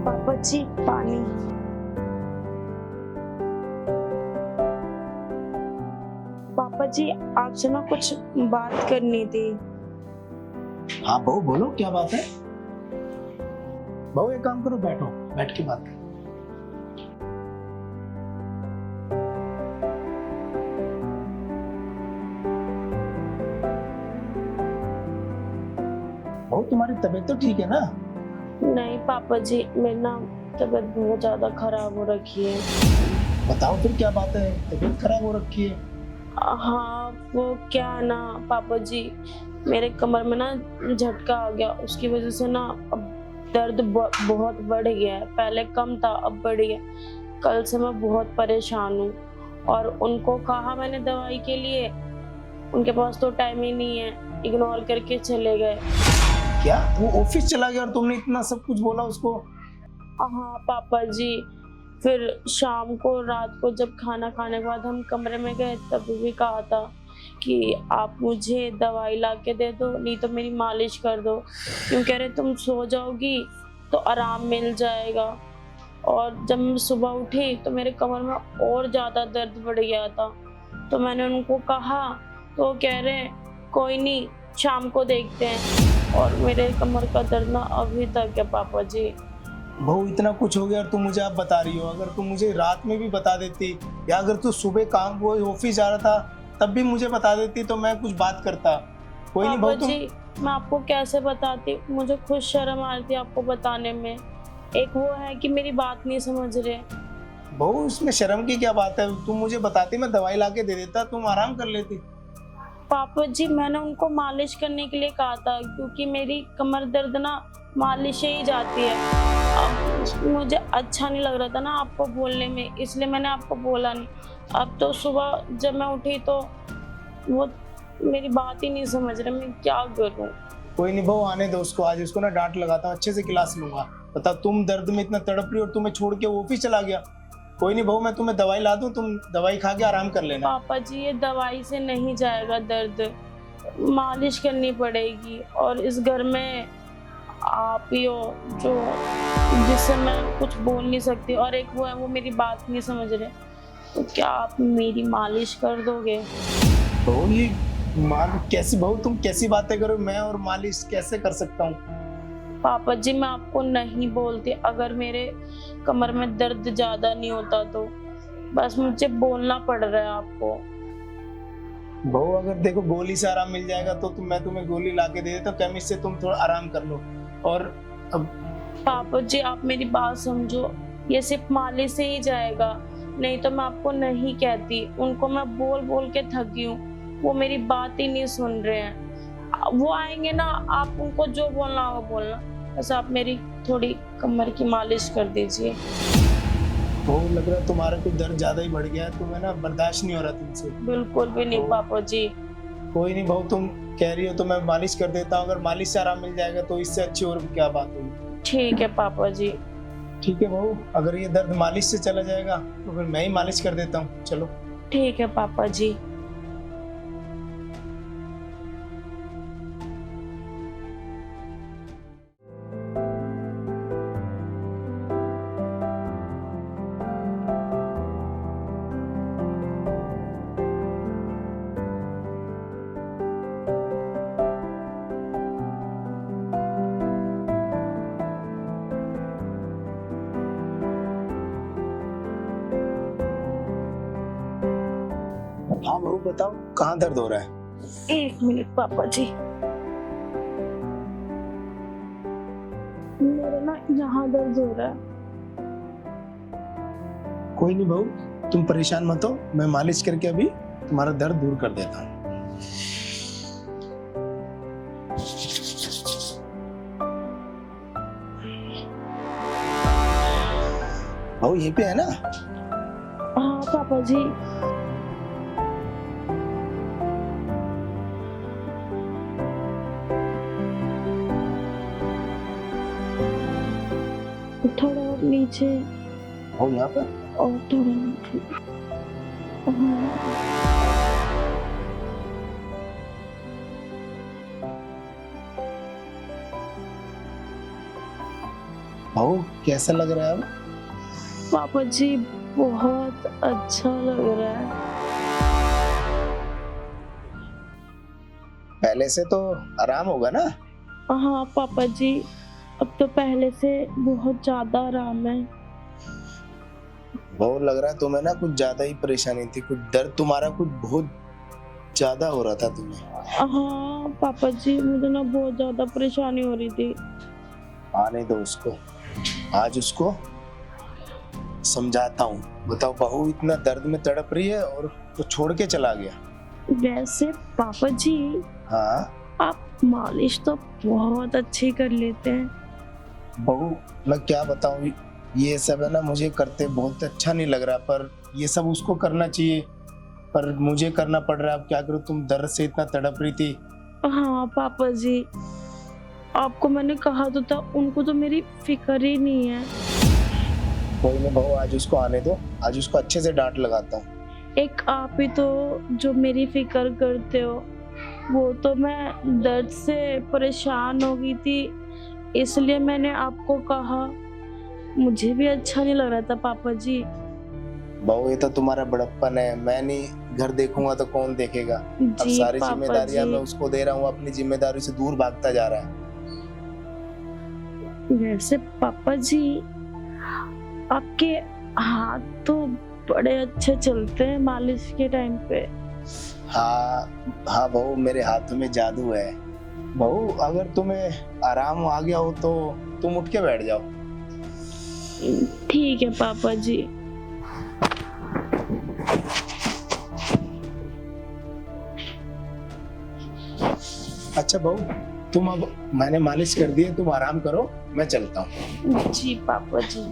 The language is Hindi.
पापा जी पानी। पापा जी आपसे ना कुछ बात करनी थी। हाँ बहू बोलो, क्या बात है। बहू एक काम करो, बैठो, बैठ के बात करो। बहू तुम्हारी तबीयत तो ठीक है ना? नहीं पापा जी, मेरी ना तबीयत बहुत ज्यादा खराब हो रखी है। बताओ फिर क्या बात है, तबीयत खराब हो रखी है? हाँ वो क्या ना पापा जी, मेरे कमर में ना झटका आ गया, उसकी वजह से ना अब दर्द बहुत बढ़ गया है। पहले कम था, अब बढ़ गया। कल से मैं बहुत परेशान हूँ और उनको कहा मैंने दवाई के लिए, उनके पास तो टाइम ही नहीं है, इग्नोर करके चले गए। क्या वो ऑफिस चला गया और तुमने इतना सब कुछ बोला उसको? हाँ पापा जी, फिर शाम को रात को जब खाना खाने के बाद हम कमरे में गए तब भी कहा था कि आप मुझे दवाई ला के दे दो, नहीं तो मेरी मालिश कर दो। क्यों कह रहे तुम सो जाओगी तो आराम मिल जाएगा। और जब मैं सुबह उठी तो मेरे कमर में और ज़्यादा दर्द बढ़ गया था। तो मैंने उनको कहा तो वो कह रहे कोई नहीं, शाम को देखते हैं। और मेरे कमर का दर्द ना अभी तक है पापा जी। बहू इतना कुछ हो गया और तुम मुझे आप बता रही हो। अगर तुम मुझे रात में भी बता देती, या अगर तू सुबह काम वो ऑफिस जा रहा था तब भी मुझे बता देती तो मैं कुछ बात करता। कोई नहीं पापा बहू, जी मैं आपको कैसे बताती, मुझे खुद शर्म आ रही थी आपको बताने में। एक वो है कि मेरी बात नहीं समझ रहे। बहू इसमें शर्म की क्या बात है? तुम मुझे बताती, मैं दवाई ला के दे देता, तुम आराम कर लेती। पापा जी मैंने उनको मालिश करने के लिए कहा था, क्योंकि मेरी कमर दर्द ना मालिश से ही जाती है। अब मुझे अच्छा नहीं लग रहा था ना आपको बोलने में, इसलिए मैंने आपको बोला नहीं। अब तो सुबह जब मैं उठी तो वो मेरी बात ही नहीं समझ रहे, मैं क्या करूं। कोई नहीं बहू, आने दो उसको, आज उसको ना डांट लगाता हूँ, अच्छे से क्लास लूंगा। बता, तुम दर्द में इतना तड़प रही हो और तुम्हें छोड़ के वो ऑफिस चला गया। कोई नहीं बहू, मैं तुम्हें दवाई ला दूं, तुम दवाई खा के आराम कर लेना। पापा जी ये दवाई से नहीं जाएगा दर्द, मालिश करनी पड़ेगी। और इस घर में आप ही हो जो जिससे मैं कुछ बोल नहीं सकती, और एक वो है वो मेरी बात नहीं समझ रहे। तो क्या आप मेरी मालिश कर दोगे? बहू ये कैसी बहू, तुम कैसी बातें करो, मैं और मालिश कैसे कर सकता हूँ? पापा जी मैं आपको नहीं बोलती अगर मेरे कमर में दर्द ज्यादा नहीं होता तो, बस मुझे बोलना पड़ रहा है आपको। बहू अगर देखो गोली से आराम मिल जाएगा तो मैं तुम्हें गोली ला के दे देता हूँ केमिस्ट से, तुम थोड़ा आराम कर लो। और अब पापा जी आप मेरी बात समझो, ये सिर्फ मालिश से ही जाएगा, नहीं तो मैं आपको नहीं कहती। उनको मैं बोल बोल के थकी हूँ, वो मेरी बात ही नहीं सुन रहे हैं। वो आएंगे ना, आप उनको जो बोलना हो बोलना, बस आप मेरी थोड़ी कमर की मालिश कर दीजिए। बहू लग रहा है तुम्हारा कुछ दर्द ज्यादा ही बढ़ गया है, तुम्हें ना बर्दाश्त नहीं हो रहा तुमसे। बिल्कुल भी नहीं पापा जी। कोई नहीं बहू, तुम कह रही हो तो मैं मालिश कर देता हूँ, अगर मालिश से आराम मिल जाएगा तो इससे अच्छी और क्या बात होगी। ठीक है पापा जी। ठीक है बहू, अगर ये दर्द मालिश से चला जाएगा तो फिर मैं ही मालिश कर देता हूँ, चलो। ठीक है पापा जी। हाँ बहू बताओ, कहाँ दर्द हो रहा है? एक मिनट पापा जी, मेरे ना यहाँ दर्द हो रहा है। कोई नहीं बहू, तुम परेशान मत हो, मैं मालिश करके अभी तुम्हारा दर्द दूर कर देता हूँ। बहू यहीं पे है ना? हाँ पापा जी। थोड़ा और नीचे, बहू यहाँ पर? और थोड़ा नीचे। हाँ। बहू कैसा लग रहा है अब? पापा जी बहुत अच्छा लग रहा है। पहले से तो आराम होगा ना? हाँ पापा जी, अब तो पहले से बहुत ज्यादा आराम है। बहू लग रहा है तुम्हें ना कुछ ज्यादा ही परेशानी थी, कुछ दर्द तुम्हारा कुछ बहुत ज्यादा हो रहा था तुम्हें। हाँ पापा जी, मुझे ना बहुत ज्यादा परेशानी हो रही थी। आने दो उसको, आज उसको समझाता हूँ। बताओ बहू इतना दर्द में तड़प रही है और तो छोड़ के चला गया। वैसे पापा जी, हाँ आप मालिश तो बहुत अच्छी कर लेते हैं। बहू मैं क्या बताऊँ, ये सब है ना मुझे करते बहुत अच्छा नहीं लग रहा, पर ये सब उसको करना चाहिए पर मुझे करना पड़ रहा है। अब क्या करूँ, तुम दर्द से इतना तड़प रही थी। हाँ पापा जी, आपको मैंने कहा तो था, उनको तो मेरी फिक्र ही नहीं है। कोई नहीं बहू, आज उसको आने दो, आज उसको अच्छे से डांट लगाता हूँ। एक आप ही तो जो मेरी फिक्र करते हो, वो तो मैं दर्द से परेशान हो गई थी, इसलिए मैंने आपको कहा। मुझे भी अच्छा नहीं लग रहा था पापा जी। बहू ये तो तुम्हारा बड़प्पन है, मैं नहीं घर देखूंगा तो कौन देखेगा। अब जी सारी पापा जिम्मेदारियां जी, मैं उसको दे रहा हूँ, अपनी जिम्मेदारी से दूर भागता जा रहा है। वैसे पापा जी, आपके हाथ तो बड़े अच्छे चलते हैं मालिश के टाइम पे। हाँ हाँ बहू, मेरे हाथों में जादू है। बहू अगर तुम्हें आराम आ गया हो तो तुम उठ के बैठ जाओ। ठीक है पापा जी। अच्छा बहू, तुम अब मैंने मालिश कर दी है, तुम आराम करो, मैं चलता हूँ। जी पापा जी।